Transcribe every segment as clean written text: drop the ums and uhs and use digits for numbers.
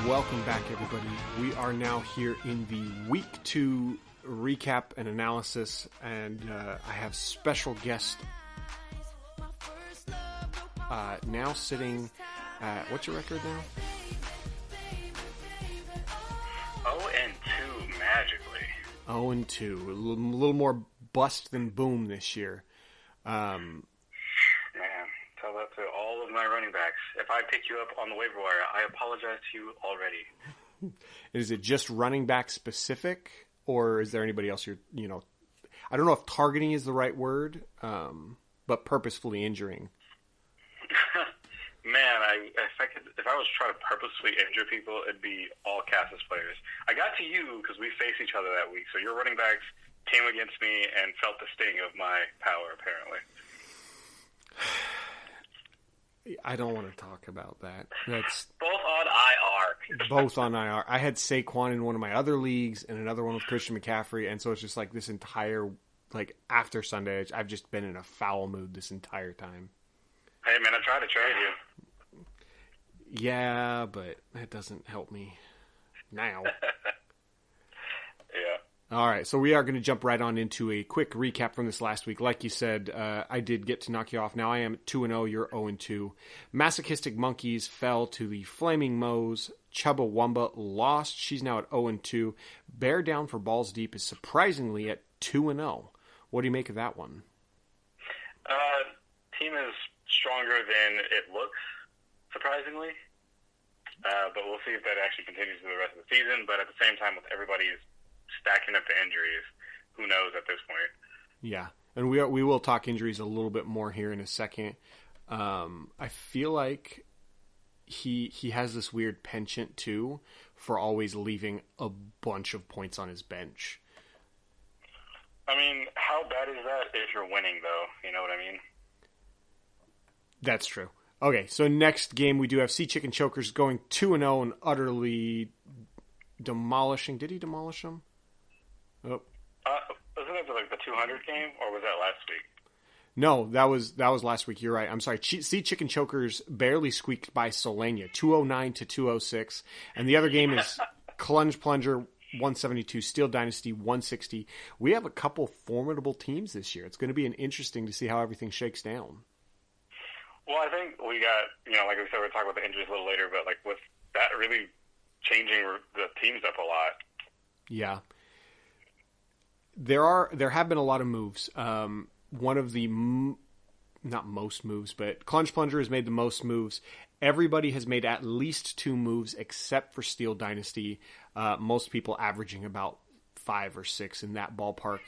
Welcome back, everybody. We are now here in the Week 2 recap and analysis, and I have special guest now sitting at, what's your record now? 0-2, magically. 0-2. A little more bust than boom this year. Man, tell that to all of my running backs. If I pick you up on the waiver wire, I apologize to you already. Is it just running back specific, or is there anybody else I don't know if targeting is the right word, but purposefully injuring? Man, if I was trying to purposely injure people, it'd be all Cassis players. I got to you because we faced each other that week, so your running backs came against me and felt the sting of my power, apparently. I don't want to talk about that. That's both on IR. Both on IR. I had Saquon in one of my other leagues and another one with Christian McCaffrey, and so it's just like this entire, after Sunday, I've just been in a foul mood this entire time. Hey, man, I tried to trade you. Yeah, but that doesn't help me now. Yeah. All right, so we are going to jump right on into a quick recap from this last week. Like you said, I did get to knock you off. Now I am 2-0, you're 0-2. Masochistic Monkeys fell to the Flaming Moes. Chubbawamba lost. She's now at 0-2. Bear Down for Balls Deep is surprisingly at 2-0. What do you make of that one? Team is stronger than it looks, surprisingly. But we'll see if that actually continues through the rest of the season. But at the same time, with everybody's stacking up the injuries, who knows at this point? Yeah, and we will talk injuries a little bit more here in a second. I feel like he has this weird penchant too for always leaving a bunch of points on his bench. I mean, how bad is that if you're winning, though? You know what I mean? That's true. Okay, so next game we do have Sea Chicken Chokers going 2-0 and utterly demolishing. Did he demolish them? Oh. Wasn't it the 200 game, or was that last week? No, that was last week. You're right. I'm sorry. Sea Chicken Chokers barely squeaked by Solania, 209 to 206, and the other game is Clunge Plunger 172, Steel Dynasty 160. We have a couple formidable teams this year. It's going to be interesting to see how everything shakes down. Well, I think we got, like we said, we'll talk about the injuries a little later, but with that really changing the teams up a lot. Yeah. There have been a lot of moves. One of the, not most moves, but Clunge Plunger has made the most moves. Everybody has made at least 2 moves except for Steel Dynasty. Most people averaging about 5 or 6 in that ballpark.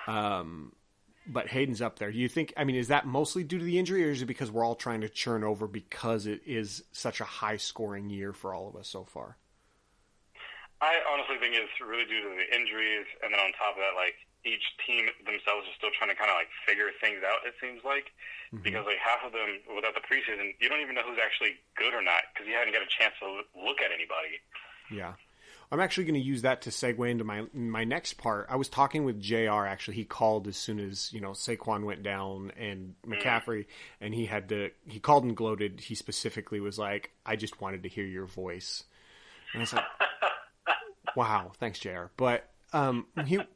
But Hayden's up there. Do you think, is that mostly due to the injury, or is it because we're all trying to churn over because it is such a high-scoring year for all of us so far? I honestly think it's really due to the injuries, and then on top of that, each team themselves is still trying to kind of, figure things out, it seems like. Mm-hmm. Because, half of them, without the preseason, you don't even know who's actually good or not, because you haven't got a chance to look at anybody. Yeah. I'm actually going to use that to segue into my next part. I was talking with JR, actually. He called as soon as, Saquon went down and McCaffrey, and he called and gloated. He specifically was like, I just wanted to hear your voice. And I was like, wow, thanks, JR. But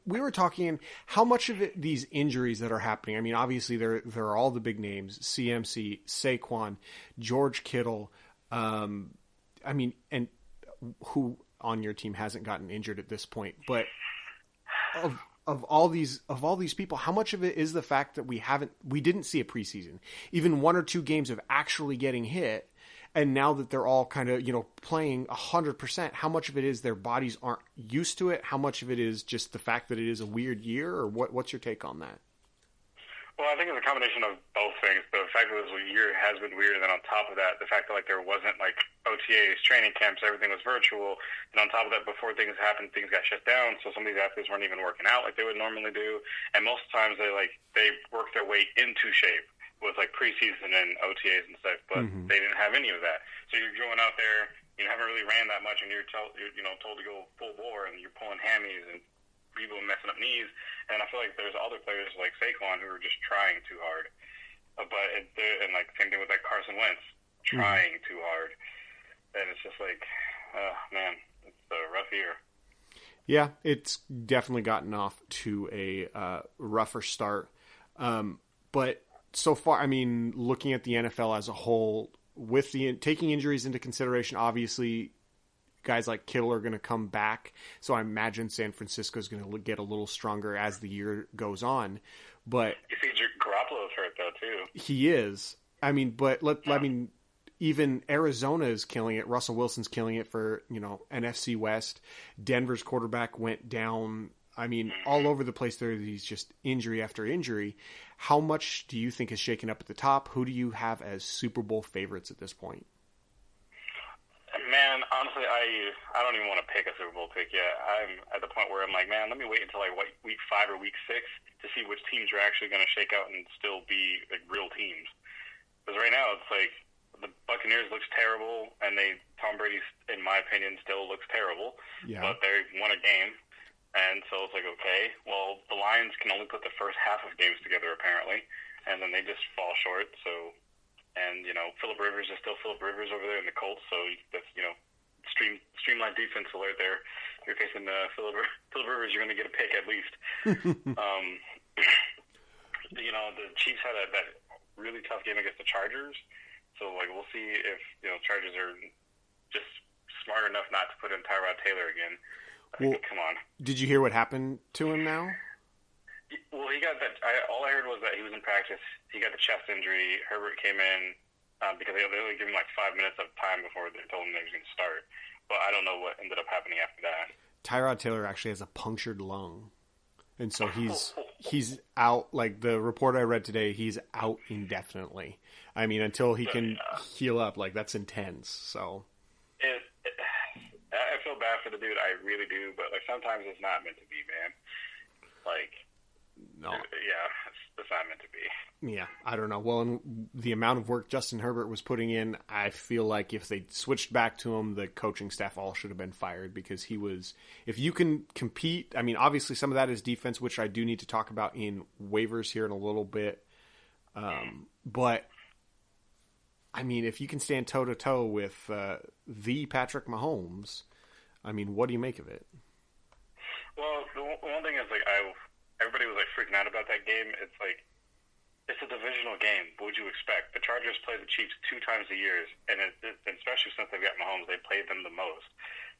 we were talking how much of it, these injuries that are happening. Obviously there are all the big names, CMC, Saquon, George Kittle, and who on your team hasn't gotten injured at this point, but of all these people, how much of it is the fact that we didn't see a preseason, even 1 or 2 games of actually getting hit, and now that they're all kind of playing 100%, how much of it is their bodies aren't used to it? How much of it is just the fact that it is a weird year, or what's your take on that? Well, I think it's a combination of both things. The fact that this year has been weird, and then on top of that, the fact that there wasn't OTAs, training camps, everything was virtual, and on top of that, before things happened, things got shut down. So some of these athletes weren't even working out like they would normally do, and most times they work their way into shape with preseason and OTAs and stuff, but they didn't have any of that. So you're going out there, you haven't really ran that much, and you're told to go full bore, and you're pulling hammies and people messing up knees, and I feel like there's other players like Saquon who are just trying too hard. Same thing with Carson Wentz, trying too hard, and it's just man, it's a rough year. Yeah, it's definitely gotten off to a rougher start. But so far, I mean, looking at the NFL as a whole, with taking injuries into consideration, obviously guys like Kittle are going to come back. So I imagine San Francisco is going to get a little stronger as the year goes on. But you see, Garoppolo's hurt though too. He is. I mean, but I mean, even Arizona is killing it. Russell Wilson's killing it for NFC West. Denver's quarterback went down. I mean, all over the place. There are these just injury after injury. How much do you think is shaken up at the top? Who do you have as Super Bowl favorites at this point? Man, honestly, I don't even want to pick a Super Bowl pick yet. I'm at the point where I'm like, man, let me wait until like week 5 or week 6 to see which teams are actually going to shake out and still be like real teams. Because right now it's like the Buccaneers looks terrible, and Tom Brady, in my opinion, still looks terrible. Yeah. But they won a game. And so it's like, okay, well, the Lions can only put the first half of games together, apparently, and then they just fall short. So, and, Phillip Rivers is still Phillip Rivers over there in the Colts, so that's, streamlined defense alert there. You're facing Phillip Rivers, you're going to get a pick at least. The Chiefs had that really tough game against the Chargers, so, we'll see if, Chargers are just smart enough not to put in Tyrod Taylor again. Well, come on. Did you hear what happened to him now? Well, he got that. All I heard was that he was in practice. He got the chest injury. Herbert came in because they only gave him 5 minutes of time before they told him they was going to start. But I don't know what ended up happening after that. Tyrod Taylor actually has a punctured lung, and so he's out. Like the report I read today, he's out indefinitely. I mean, until he can heal up. That's intense. So. I feel bad for the dude, I really do, but sometimes it's not meant to be, man. No. Yeah, it's not meant to be. Yeah, I don't know. Well, and the amount of work Justin Herbert was putting in, I feel like if they switched back to him, the coaching staff all should have been fired because he was. If you can compete, I mean, obviously some of that is defense, which I do need to talk about in waivers here in a little bit. But I mean, if you can stand toe to toe with the Patrick Mahomes. I mean, what do you make of it? Well, the one thing is, everybody was, freaking out about that game. It's it's a divisional game. What would you expect? The Chargers play the Chiefs 2 times a year, and especially since they've got Mahomes, they played them the most.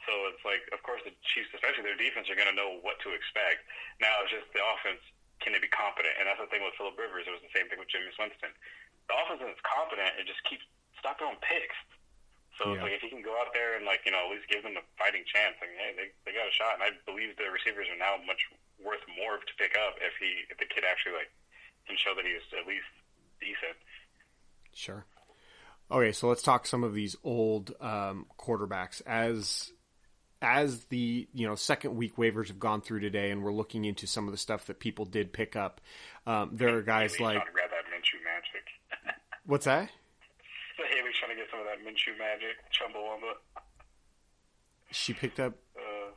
So it's of course, the Chiefs, especially their defense, are going to know what to expect. Now, it's just the offense, can they be competent? And that's the thing with Phillip Rivers. It was the same thing with Jameis Winston. The offense is competent. It just stop throwing picks. So it's if he can go out there and at least give them a fighting chance, hey, they got a shot. And I believe the receivers are now much worth more to pick up if the kid actually can show that he is at least decent. Sure. Okay, so let's talk some of these old quarterbacks as the second week waivers have gone through today, and we're looking into some of the stuff that people did pick up. There are guys like grab that Minshew magic. What's that? So Haley's trying to get some of that Minshew magic, Chumbawamba. She picked up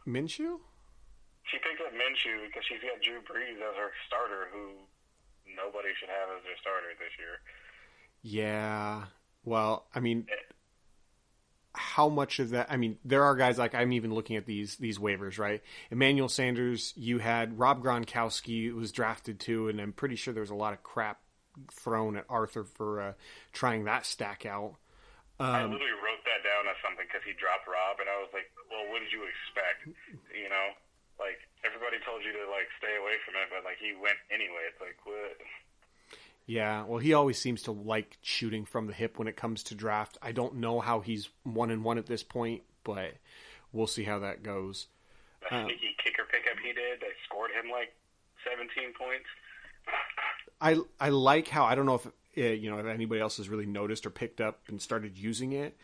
Minshew? She picked up Minshew because she's got Drew Brees as her starter, who nobody should have as their starter this year. Yeah. Well, I mean, how much of that? I mean, there are guys I'm even looking at these waivers, right? Emmanuel Sanders, you had Rob Gronkowski, who was drafted too, and I'm pretty sure there was a lot of crap thrown at Arthur for trying that stack out. I literally wrote that down as something because he dropped Rob, and I was like, well, what did you expect? Everybody told you to stay away from it, but he went anyway. It's what? Yeah, well, he always seems to like shooting from the hip when it comes to draft. I don't know how he's 1-1 at this point, but we'll see how that goes. The sneaky kicker pickup he did, they scored him 17 points. I like how, I don't know if if anybody else has really noticed or picked up and started using it,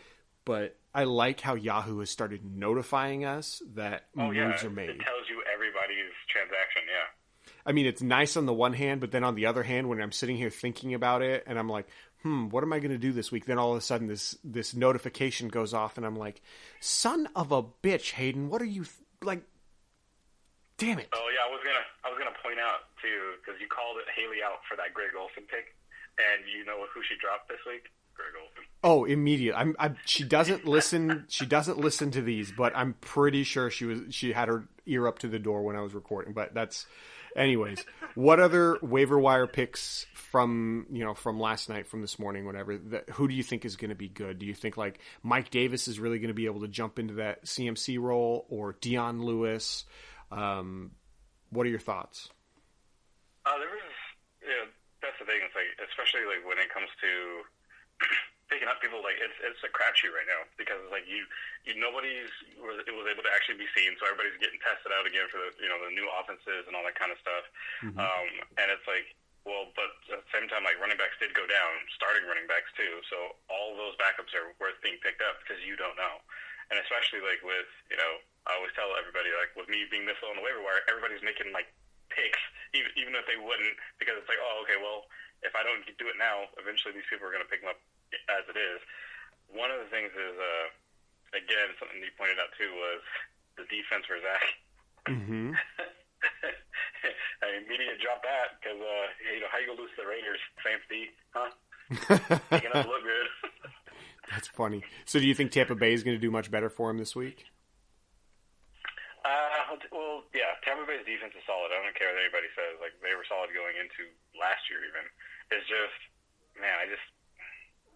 but I like how Yahoo has started notifying us that moves are made. It tells you everybody's transaction, yeah. I mean, it's nice on the one hand, but then on the other hand, when I'm sitting here thinking about it and I'm like, what am I going to do this week? Then all of a sudden this notification goes off and I'm like, son of a bitch, Hayden, what are you damn it. Oh yeah, I was gonna point out too, because you called Haley out for that Greg Olsen pick, and you know who she dropped this week? Greg Olsen. Oh, immediate. She doesn't listen. She doesn't listen to these, but I'm pretty sure she had her ear up to the door when I was recording. But that's, anyways. What other waiver wire picks from last night, from this morning, whatever? Who do you think is going to be good? Do you think like Mike Davis is really going to be able to jump into that CMC role, or Dion Lewis? What are your thoughts? That's the thing. It's like, especially like when it comes to picking up people, like it's a crapshoot right now, because it's like it was able to actually be seen, so everybody's getting tested out again for the new offenses and all that kind of stuff. Mm-hmm. And it's like, well, but at the same time, like running backs did go down, starting running backs too. So all those backups are worth being picked up, because you don't know. And especially like with, I always tell everybody, like with me being this low on the waiver wire, everybody's making like picks, even if they wouldn't, because it's like, oh, okay, well, if I don't do it now, eventually these people are going to pick them up as it is. One of the things is, again, something you pointed out too, was the defense for Zach. Mm-hmm. I mean, media dropped that, because how you gonna lose to the Raiders? Saints D, huh? Making us look good. That's funny. So, do you think Tampa Bay is going to do much better for him this week? Well, yeah, Tampa Bay's defense is solid. I don't care what anybody says. Like, they were solid going into last year even. It's just, man,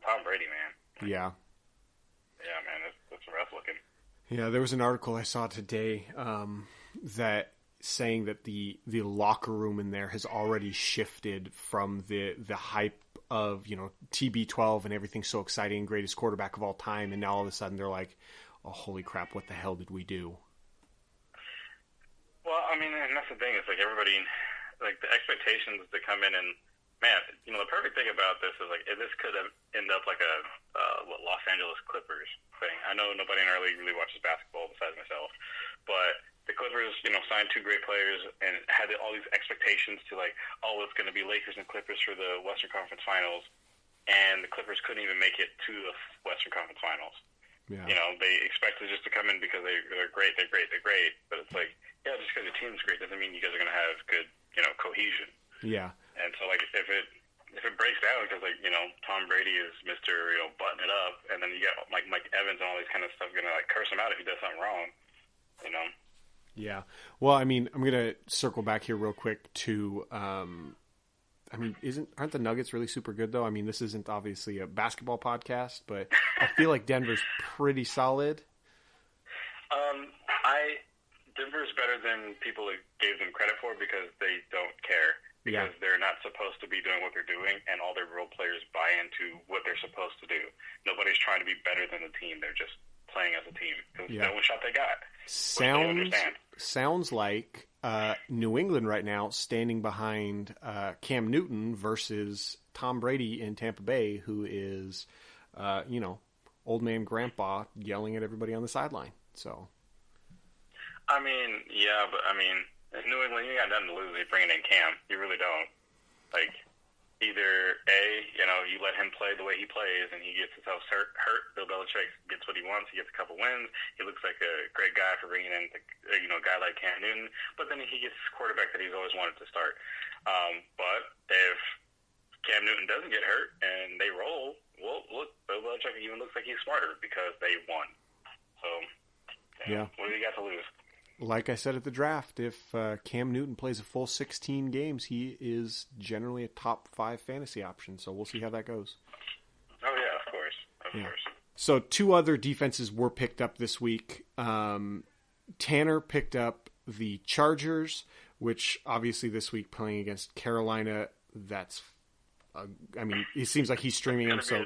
Tom Brady, man. Yeah. Yeah, man, it's rough looking. Yeah, there was an article I saw today that saying that the locker room in there has already shifted from the hype of, TB12 and everything so exciting, greatest quarterback of all time, and now all of a sudden they're like, oh, holy crap, what the hell did we do? Well, I mean, and that's the thing. It's like everybody, like the expectations to come in, and man, the perfect thing about this is like this could end up like a Los Angeles Clippers thing. I know nobody in our league really watches basketball besides myself, but the Clippers, signed two great players and had all these expectations to like, oh, it's going to be Lakers and Clippers for the Western Conference Finals, and the Clippers couldn't even make it to the Western Conference Finals. Yeah. They expected just to come in because they're great, but it's like, yeah, just because your team's great doesn't mean you guys are going to have good, cohesion. Yeah. And so, like, if it breaks down because, like, Tom Brady is Mr., button it up, and then you got, like, Mike Evans and all these kind of stuff going to, like, curse him out if he does something wrong, Yeah. Well, I mean, I'm going to circle back here real quick to, aren't the Nuggets really super good, though? I mean, this isn't obviously a basketball podcast, but I feel like Denver's pretty solid. Denver's better than people gave them credit for, because they don't care. Because they're not supposed to be doing what they're doing, and all their role players buy into what they're supposed to do. Nobody's trying to be better than the team. They're just playing as a team. It's the only shot they got. Sounds like New England right now standing behind Cam Newton versus Tom Brady in Tampa Bay, who is, old man grandpa yelling at everybody on the sideline. So, I mean, yeah, but I mean, in New England, you got nothing to lose if you bring in Cam. You really don't. Like, either you let him play the way he plays, and he gets himself hurt. Bill Belichick gets what he wants. He gets a couple wins. He looks like a great guy for bringing in a guy like Cam Newton. But then he gets his quarterback that he's always wanted to start. But if Cam Newton doesn't get hurt and they roll, well, look, Bill Belichick even looks like he's smarter because they won. So, what do you got to lose? Like I said at the draft, if Cam Newton plays a full 16 games, he is generally a top 5 fantasy option. So we'll see how that goes. Oh, yeah, of course. Of course. So 2 other defenses were picked up this week. Tanner picked up the Chargers, which obviously this week playing against Carolina, that's it seems like he's streaming them. So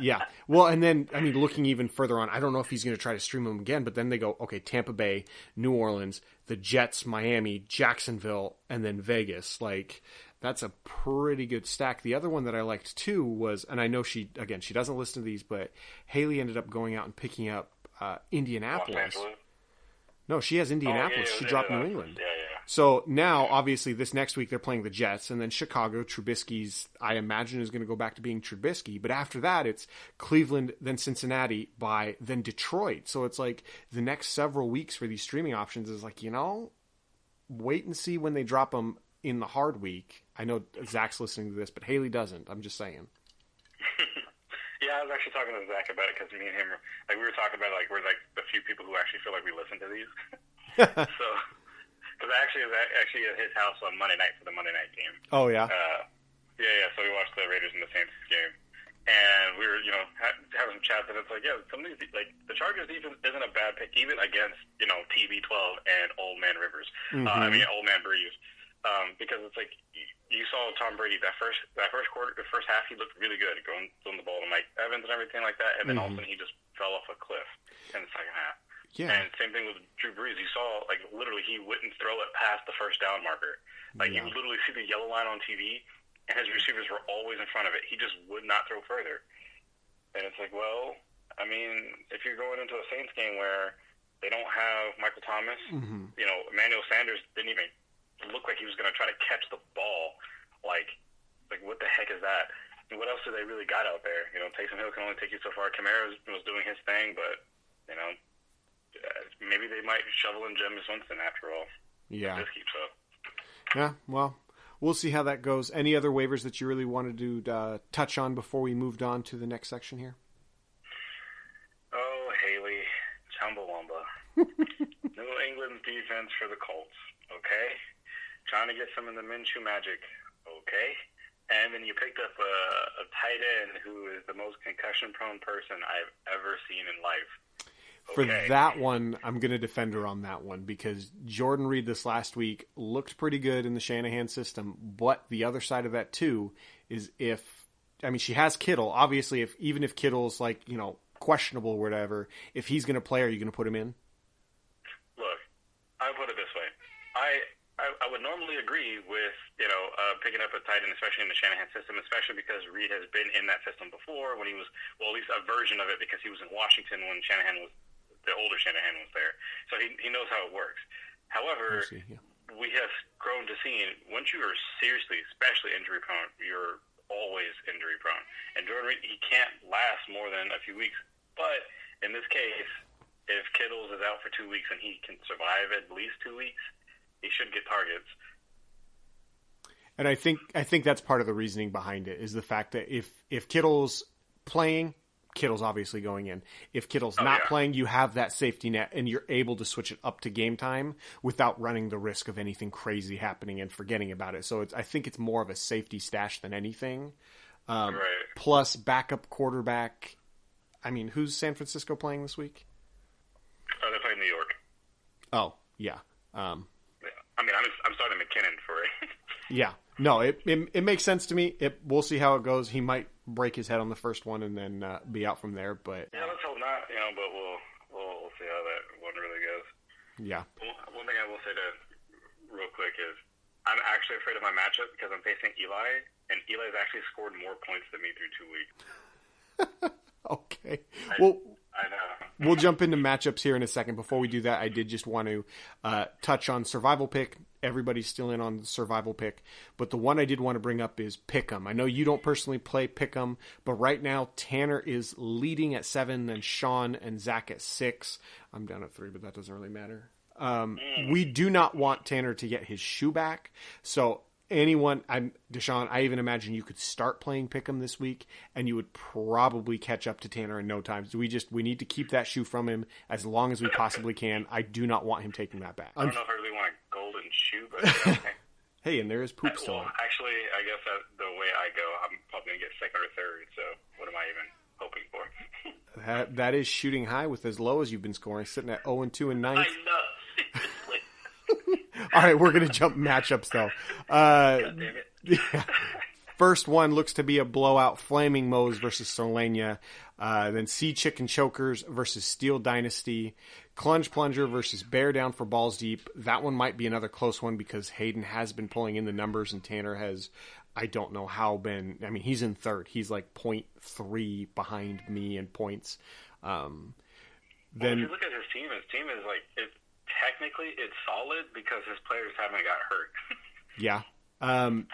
yeah. Well, and then, looking even further on, I don't know if he's going to try to stream them again, but then they go, okay, Tampa Bay, New Orleans, the Jets, Miami, Jacksonville, and then Vegas. Like, that's a pretty good stack. The other one that I liked too was, and I know she doesn't listen to these, but Haley ended up going out and picking up Indianapolis. No, she has Indianapolis. She dropped New England. Yeah. So now, obviously, this next week they're playing the Jets, and then Chicago. Trubisky's, I imagine, is going to go back to being Trubisky. But after that, it's Cleveland, then Cincinnati, then Detroit. So it's like the next several weeks for these streaming options is like, wait and see when they drop them in the hard week. I know Zach's listening to this, but Haley doesn't. I'm just saying. Yeah, I was actually talking to Zach about it because me and him, like, we were talking about, like, we're, like, the few people who actually feel like we listen to these. So, because I was actually at his house on Monday night for the Monday night game. Oh, yeah? Yeah, so we watched the Raiders and the Saints game. And we were, having some chats, and it's like, yeah, some of these, like, the Chargers defense isn't a bad pick, even against, TB12 and Old Man Rivers. Old Man Breeze. Because it's like, you saw Tom Brady that first quarter, the first half, he looked really good, throwing the ball to Mike Evans and everything like that, and then all of a sudden he just fell off a cliff in the second half. Yeah. And same thing with Drew Brees. You saw, like, literally he wouldn't throw it past the first down marker. Like, you would literally see the yellow line on TV, and his receivers were always in front of it. He just would not throw further. And it's like, well, I mean, if you're going into a Saints game where they don't have Michael Thomas, Emmanuel Sanders didn't even look like he was going to try to catch the ball. Like what the heck is that? And what else do they really got out there? Taysom Hill can only take you so far. Kamara was doing his thing, but maybe they might shovel in Jameis Winston after all. Yeah. If this keeps up. Yeah. Well, we'll see how that goes. Any other waivers that you really wanted to touch on before we moved on to the next section here? Oh, Haley, Chumbawamba. New England defense for the Colts. Okay. Trying to get some of the Minshew magic, okay? And then you picked up a tight end who is the most concussion-prone person I've ever seen in life. Okay. For that one, I'm going to defend her on that one because Jordan Reed this last week looked pretty good in the Shanahan system, but the other side of that, too, is she has Kittle. Obviously, even if Kittle's, questionable or whatever, if he's going to play, are you going to put him in? Look, I'll put it this way. I would normally agree with, picking up a tight end, especially in the Shanahan system, especially because Reed has been in that system before when he was, well, at least a version of it because he was in Washington when the older Shanahan was there. So he knows how it works. However, we have grown to see, once you are seriously, especially injury prone, you're always injury prone. And Jordan Reed, he can't last more than a few weeks. But in this case, if Kittles is out for 2 weeks and he can survive at least 2 weeks, he should get targets. And I think that's part of the reasoning behind it is the fact that if Kittle's playing, Kittle's obviously going in. If Kittle's not playing, you have that safety net and you're able to switch it up to game time without running the risk of anything crazy happening and forgetting about it. So I think it's more of a safety stash than anything. Right. Plus backup quarterback. I mean, who's San Francisco playing this week? They're playing New York. Oh, yeah. I'm starting McKinnon for it. Yeah. No, it makes sense to me. We'll see how it goes. He might break his head on the first one and then be out from there. But yeah, let's hope not. But we'll see how that one really goes. Yeah. One thing I will say real quick is I'm actually afraid of my matchup because I'm facing Eli, and Eli's actually scored more points than me through 2 weeks. Okay. I know. We'll jump into matchups here in a second. Before we do that, I did just want to touch on survival pick. Everybody's still in on the survival pick. But the one I did want to bring up is Pick'em. I know you don't personally play Pick'em, but right now Tanner is leading at 7, then Sean and Zach at 6. I'm down at 3, but that doesn't really matter. We do not want Tanner to get his shoe back. So Deshaun, I even imagine you could start playing Pick'em this week and you would probably catch up to Tanner in no time. So we need to keep that shoe from him as long as we possibly can. I do not want him taking that back. I don't know if I really want a golden shoe, but okay. Hey, and there is poop still on. Actually, I guess the way I go, I'm probably going to get second or third, so what am I even hoping for? That is shooting high with as low as you've been scoring, sitting at 0-2 in ninth. I know. All right, we're going to jump matchups, though. God damn it. Yeah. First one looks to be a blowout, Flaming Moe's versus Solania. Then Sea Chicken Chokers versus Steel Dynasty. Clunge Plunger versus Bear Down for Balls Deep. That one might be another close one because Hayden has been pulling in the numbers and Tanner has, I don't know how he's in third. He's like 0.3 behind me in points. Then if you look at his team is like, technically it's solid because his players haven't got hurt. Yeah.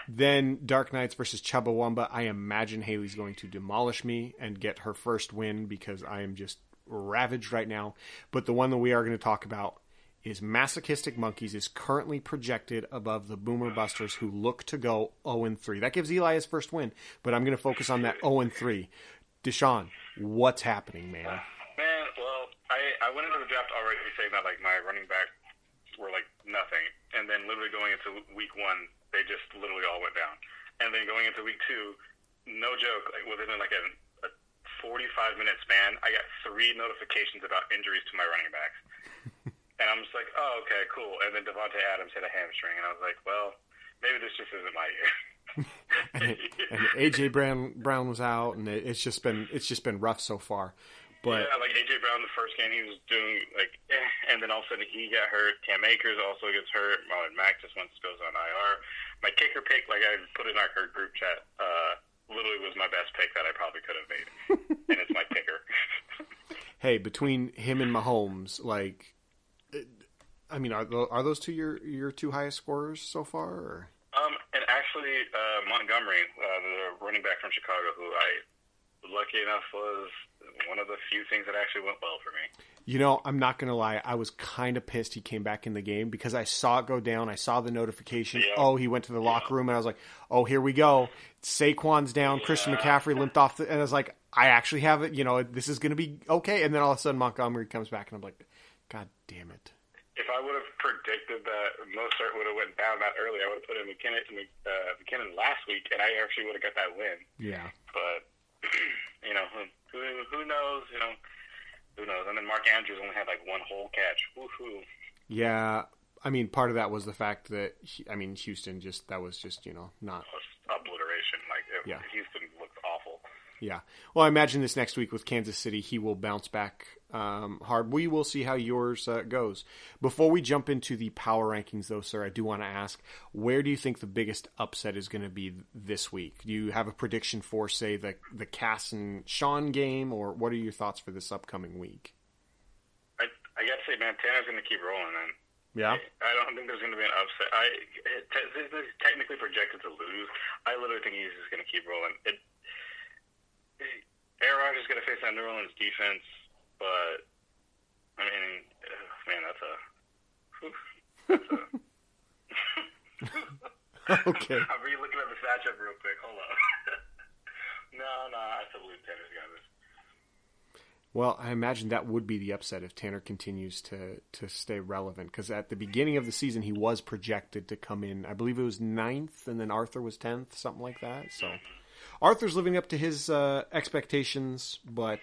Then Dark Knights versus Chumbawamba. I imagine Haley's going to demolish me and get her first win because I am just ravaged right now. But the one that we are going to talk about is Masochistic Monkeys is currently projected above the Boomer Busters, who look to go 0-3. That gives Eli his first win, but I'm going to focus on that 0-3. Deshaun, what's happening, man? Man, well, I went into the draft already saying that like my running backs were like nothing, and then literally going into week 1, they just literally all went down, and then going into week 2, no joke, like within like a 45-minute span, I got 3 notifications about injuries to my running backs, and I'm just like, oh, okay, cool. And then Devontae Adams hit a hamstring, and I was like, well, maybe this just isn't my year. and AJ Brown was out, and it's just been rough so far. But yeah, like AJ Brown, the first game he was doing like, and then all of a sudden he got hurt. Cam Akers also gets hurt. Marlon Mack just goes on IR. My kicker pick, like I put in our group chat, literally was my best pick that I probably could have made, and it's my kicker. Hey, between him and Mahomes, like, I mean, are those two your 2 highest scorers so far? Or? And actually, Montgomery, the running back from Chicago, who I lucky enough was one of the few things that actually went well for me. You know, I'm not going to lie. I was kind of pissed he came back in the game because I saw it go down. I saw the notification. Yeah. Oh, he went to the locker room, and I was like, oh, here we go. Saquon's down. Yeah. Christian McCaffrey limped off. And I was like, I actually have it. You know, this is going to be okay. And then all of a sudden Montgomery comes back, and I'm like, God damn it. If I would have predicted that Mostert would have went down that early, I would have put in McKinnon last week, and I actually would have got that win. Yeah. But, you know, who knows? You know, who knows? And then Mark Andrews only had like 1 whole catch. Woohoo! Yeah, I mean, part of that was the fact that Houston that was just not obliteration. Like Houston looked awful. Yeah. Well, I imagine this next week with Kansas City, he will bounce back hard. We will see how yours goes. Before we jump into the power rankings, though, sir, I do want to ask, where do you think the biggest upset is going to be this week? Do you have a prediction for, say, the Cass and Sean game, or what are your thoughts for this upcoming week? I got to say, man, Tanner's going to keep rolling, man. Yeah? I don't think there's going to be an upset. He's technically projected to lose. I literally think he's just going to keep rolling. Aaron Rodgers is going to face that New Orleans defense, but I mean, man, that's a. Okay. I'm re-looking at the matchup real quick. Hold on. No, I still believe Tanner's got this. Well, I imagine that would be the upset if Tanner continues to stay relevant, because at the beginning of the season he was projected to come in. I believe it was 9th, and then Arthur was 10th, something like that. So. Arthur's living up to his expectations, but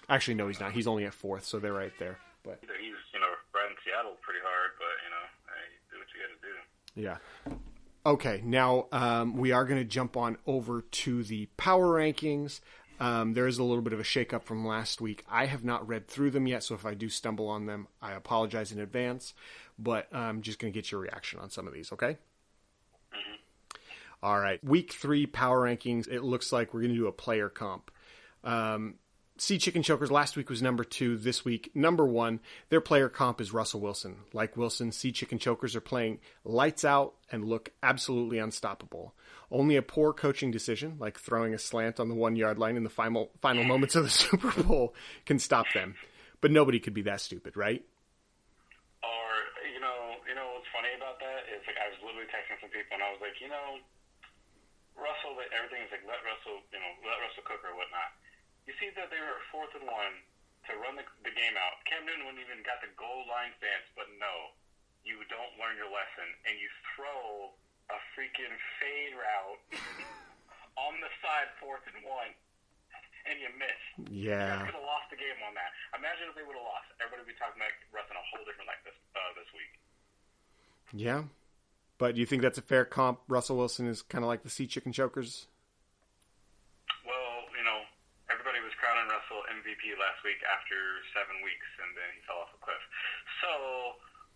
actually, no, he's not. He's only at 4th, so they're right there. But he's riding Seattle pretty hard, but do what you got to do. Yeah. Okay, now we are going to jump on over to the power rankings. There is a little bit of a shakeup from last week. I have not read through them yet, so if I do stumble on them, I apologize in advance. But I'm just going to get your reaction on some of these, okay? All right, week 3 power rankings. It looks like we're going to do a player comp. Sea Chicken Chokers last week was number 2. This week, number 1. Their player comp is Russell Wilson. Like Wilson, Sea Chicken Chokers are playing lights out and look absolutely unstoppable. Only a poor coaching decision, like throwing a slant on the 1-yard line in the final moments of the Super Bowl, can stop them. But nobody could be that stupid, right? Or, you know what's funny about that? It's like I was literally texting some people, and I was like, Russell, everything is like let Russell cook or whatnot. You see that they were 4th and 1 to run the game out. Cam Newton wouldn't even got the goal line stance, but no, you don't learn your lesson, and you throw a freaking fade route on the side 4th and 1, and you miss. Yeah. You could have lost the game on that. Imagine if they would have lost. Everybody would be talking about Russ in a whole different light this week. Yeah. But do you think that's a fair comp? Russell Wilson is kind of like the Sea Chicken Chokers? Well, everybody was crowning Russell MVP last week after 7 weeks, and then he fell off a cliff. So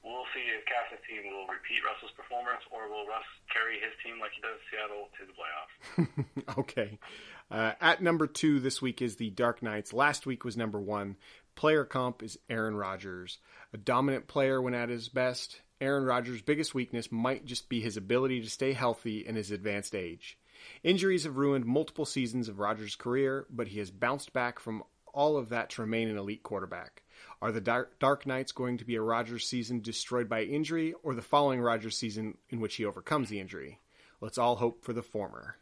we'll see if Cass's team will repeat Russell's performance, or will Russ carry his team like he does Seattle to the playoffs? Okay. At number 2 this week is the Dark Knights. Last week was number 1. Player comp is Aaron Rodgers. A dominant player when at his best. Aaron Rodgers' biggest weakness might just be his ability to stay healthy in his advanced age. Injuries have ruined multiple seasons of Rodgers' career, but he has bounced back from all of that to remain an elite quarterback. Are the Dark Knights going to be a Rodgers season destroyed by injury, or the following Rodgers season in which he overcomes the injury? Let's all hope for the former.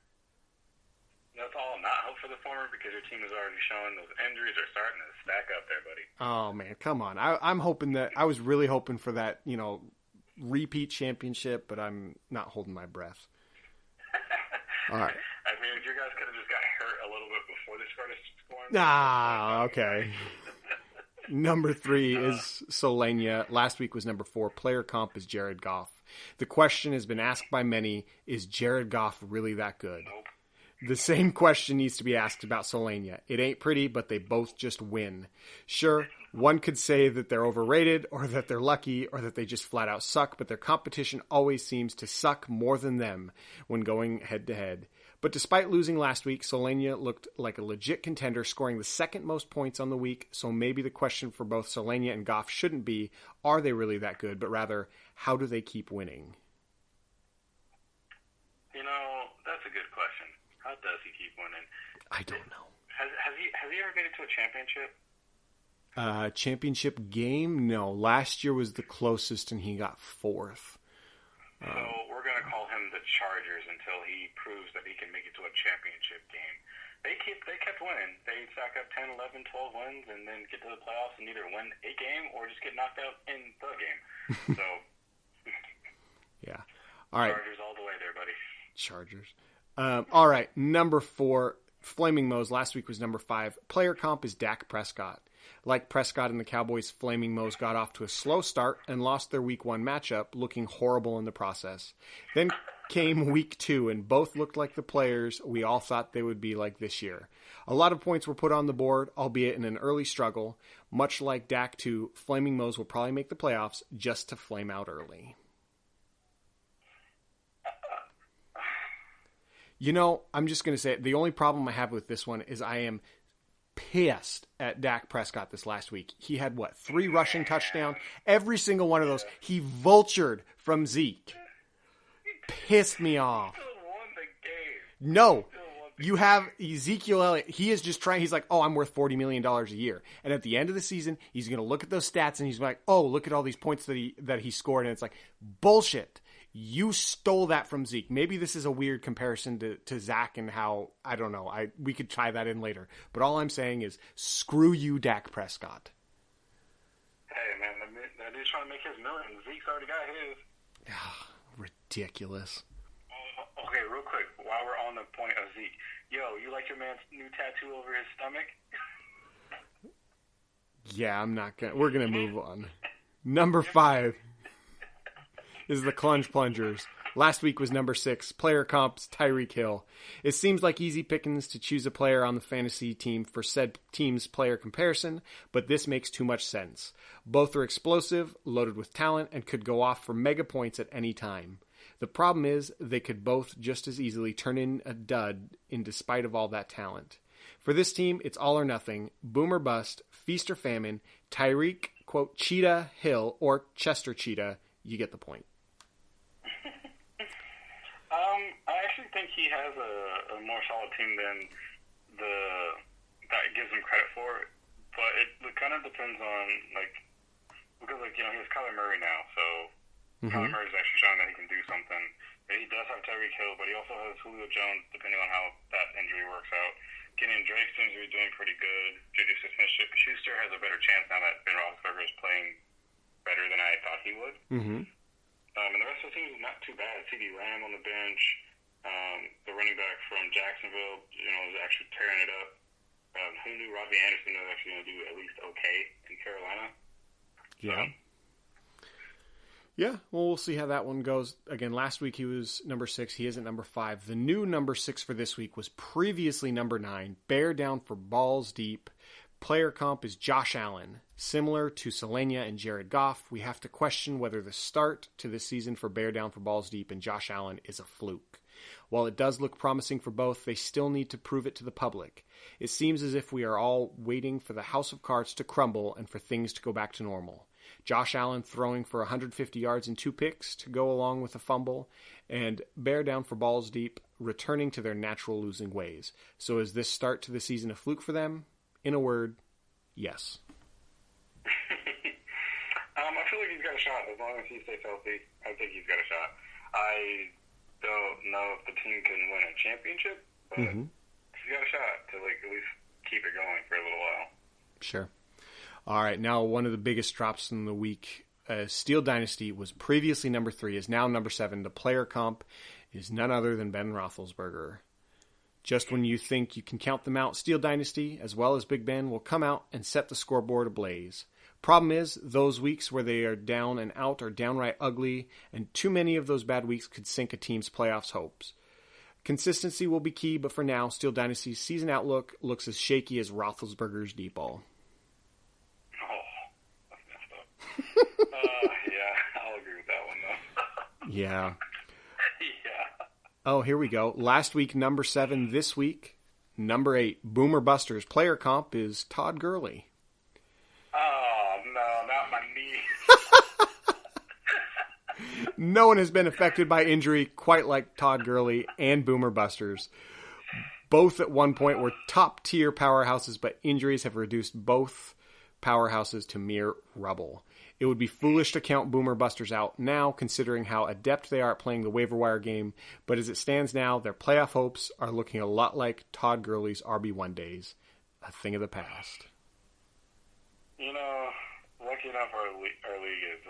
Let's all not hope for the former, because your team is already showing those injuries are starting to stack up there, buddy. Oh man, come on! I'm hoping that I was really hoping for that, repeat championship, but I'm not holding my breath. All right. I mean, if you guys could have just got hurt a little bit before they started scoring. Okay. Number 3 is Solenia. Last week was number 4. Player comp is Jared Goff. The question has been asked by many, is Jared Goff really that good? Nope. The same question needs to be asked about Solenia. It ain't pretty, but they both just win. Sure, one could say that they're overrated, or that they're lucky, or that they just flat out suck, but their competition always seems to suck more than them when going head-to-head. But despite losing last week, Solenia looked like a legit contender, scoring the second most points on the week, so maybe the question for both Solenia and Goff shouldn't be, are they really that good, but rather, how do they keep winning? That's a good question. How does he keep winning? I don't know. Has he ever made it to a championship? Championship game? No. Last year was the closest, and he got 4th. So we're going to call him the Chargers until he proves that he can make it to a championship game. They kept winning. They stack up 10, 11, 12 wins and then get to the playoffs and either win a game or just get knocked out in the game. So, yeah. All right. Chargers all the way there, buddy. Chargers. All right. Number 4, Flaming Moe's. Last week was number 5. Player comp is Dak Prescott. Like Prescott and the Cowboys, Flaming Moe's got off to a slow start and lost their Week 1 matchup, looking horrible in the process. Then came Week 2, and both looked like the players we all thought they would be like this year. A lot of points were put on the board, albeit in an early struggle. Much like Dak 2, Flaming Moe's will probably make the playoffs just to flame out early. I'm just going to say it. The only problem I have with this one is I am pissed at Dak Prescott this last week. He had, 3 rushing touchdowns? Every single one of those, he vultured from Zeke. Pissed me off. No. You have Ezekiel Elliott. He is just trying. He's like, I'm worth $40 million a year. And at the end of the season, he's going to look at those stats and he's like, look at all these points that he scored. And it's like, bullshit. You stole that from Zeke. Maybe this is a weird comparison to Zach and how, I don't know. We could tie that in later. But all I'm saying is, screw you, Dak Prescott. Hey, man, that dude's trying to make his million. Zeke's already got his. Ridiculous. Okay, real quick, while we're on the point of Zeke. Yo, you like your man's new tattoo over his stomach? Yeah, we're going to move on. Number 5. Is the Clunge Plungers. Last week was number 6. Player comps, Tyreek Hill. It seems like easy pickings to choose a player on the fantasy team for said team's player comparison, but this makes too much sense. Both are explosive, loaded with talent, and could go off for mega points at any time. The problem is they could both just as easily turn in a dud in despite of all that talent. For this team, it's all or nothing, boom or bust, feast or famine, Tyreek, quote, Cheetah Hill, or Chester Cheetah. You get the point. I actually think he has a more solid team than that gives him credit for. But it kind of depends on because he has Kyler Murray now, so Kyler Murray's actually showing that he can do something. He does have Tyreek Hill, but he also has Julio Jones, depending on how that injury works out. Kenyon Drake seems to be doing pretty good. Juju Smith-Schuster has a better chance now that Ben Roethlisberger is playing better than I thought he would. Mm-hmm. And the rest of the team is not too bad. CeeDee Lamb on the bench. The running back from Jacksonville, is actually tearing it up. Who knew Robbie Anderson was actually going to do at least okay in Carolina? Yeah. Yeah, well, we'll see how that one goes. Again, last week he was number 6. He isn't number 5. The new number 6 for this week was previously number 9. Bear down for balls deep. Player comp is Josh Allen. Similar to Solenia and Jared Goff, we have to question whether the start to this season for Bear down for balls deep and Josh Allen is a fluke. While it does look promising for both, they still need to prove it to the public. It seems as if we are all waiting for the house of cards to crumble and for things to go back to normal. Josh Allen throwing for 150 yards and 2 picks to go along with a fumble, and Bear down for balls deep, returning to their natural losing ways. So is this start to the season a fluke for them? In a word, yes. I feel like he's got a shot. As long as he stays healthy, I think he's got a shot. I don't know if the team can win a championship, but got a shot to like at least keep it going for a little while. Sure. All right, now one of the biggest drops in the week. Steel Dynasty was previously number 3, is now number 7. The player comp is none other than Ben Roethlisberger. Just when you think you can count them out, Steel Dynasty, as well as Big Ben, will come out and set the scoreboard ablaze. Problem is, those weeks where they are down and out are downright ugly, and too many of those bad weeks could sink a team's playoffs hopes. Consistency will be key, but for now, Steel Dynasty's season outlook looks as shaky as Roethlisberger's deep ball. Yeah, I'll agree with that one, though. Yeah. Yeah. Oh, here we go. Last week, number 7. This week, number 8. Boomer Busters. Player comp is Todd Gurley. Oh, no, not my knee. No one has been affected by injury quite like Todd Gurley and Boomer Busters. Both at one point were top-tier powerhouses, but injuries have reduced both powerhouses to mere rubble. It would be foolish to count Boomer Busters out now, considering how adept they are at playing the waiver wire game, but as it stands now, their playoff hopes are looking a lot like Todd Gurley's RB1 days, a thing of the past. You know, lucky enough our league is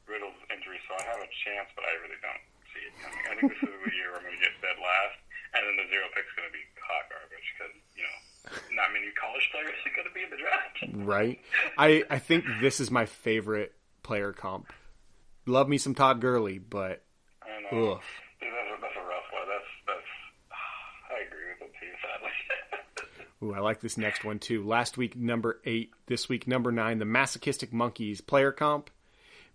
riddled with injury, so I have a chance, but I really don't see it coming. I think this is the year where I'm going to get dead last, and then the 0 pick's going to be hot garbage, because, you know, not many college players are going to be in the draft. Right. I think this is my favorite player comp. Love me some Todd Gurley, but I know. Dude, that's a rough one. That's I agree with it too, sadly. Ooh, I like this next one too. Last week, number 8. This week, number 9. The Masochistic Monkeys player comp,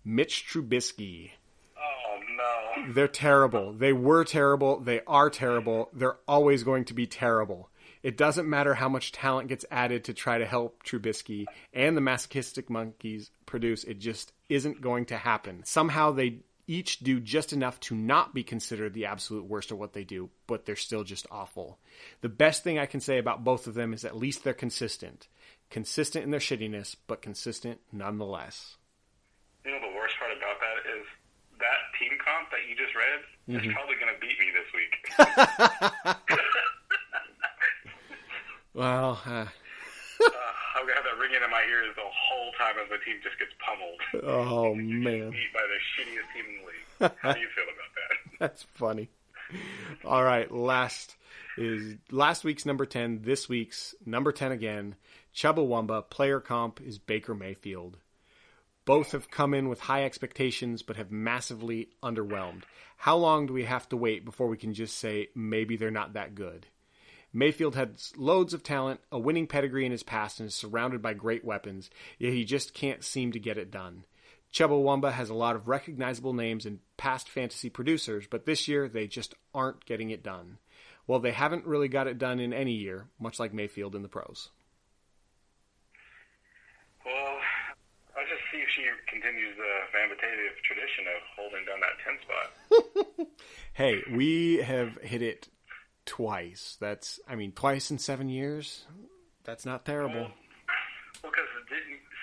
Mitch Trubisky. Oh, no. They're terrible. They were terrible. They are terrible. They're always going to be terrible. It doesn't matter how much talent gets added to try to help Trubisky and the Masochistic Monkeys produce. It just isn't going to happen. Somehow they each do just enough to not be considered the absolute worst of what they do, but they're still just awful. The best thing I can say about both of them is at least they're consistent. Consistent in their shittiness, but consistent nonetheless. You know the worst part about that is that team comp that you just read is probably going to beat me this week. Well, I'm going to have that ringing in my ears the whole time as the team just gets pummeled. Oh, man. Beat by the shittiest team in the league. How do you feel about that? That's funny. All right, last week's number 10, this week's number 10 again. Chubbawamba, player comp is Baker Mayfield. Both have come in with high expectations, but have massively underwhelmed. How long do we have to wait before we can just say maybe they're not that good? Mayfield has loads of talent, a winning pedigree in his past, and is surrounded by great weapons, yet he just can't seem to get it done. Chubbawamba has a lot of recognizable names and past fantasy producers, but this year they just aren't getting it done. Well, they haven't really got it done in any year, much like Mayfield in the pros. Well, I'll just see if she continues the Van Batavia tradition of holding down that 10 spot. Hey, we have hit it twice. Twice in 7 years? That's not terrible. Well, because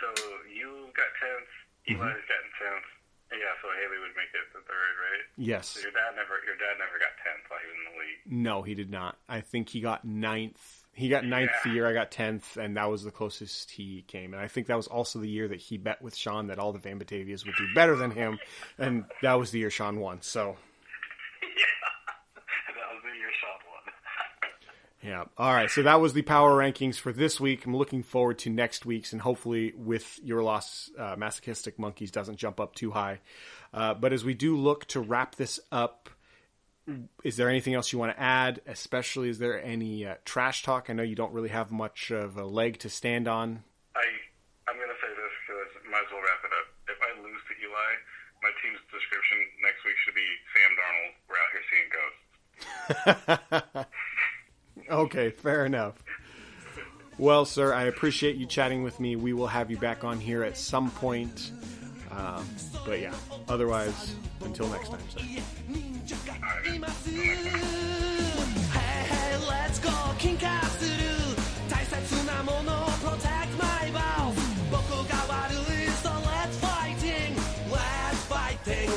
so you got 10th, Eli's gotten 10th. Yeah, so Haley would make it the 3rd, right? Yes. So your dad never got 10th while he was in the league. No, he did not. I think he got 9th. He got 9th the year I got 10th, and that was the closest he came. And I think that was also the year that he bet with Sean that all the Van Batavias would do better than him, and that was the year Sean won. So. Yeah. All right. So that was the power rankings for this week. I'm looking forward to next week's, and hopefully with your loss, Masochistic Monkeys doesn't jump up too high. But as we do look to wrap this up, is there anything else you want to add? Especially, is there any trash talk? I know you don't really have much of a leg to stand on. I'm going to say this because I might as well wrap it up. If I lose to Eli, my team's description next week should be Sam Darnold. We're out here seeing ghosts. Okay, fair enough. Well, sir, I appreciate you chatting with me. We will have you back on here at some point. But yeah, otherwise, until next time, sir. Hey, let's go, King Castle. 大切なもの protect my vows. 僕が悪い so let's fighting. Let's fighting.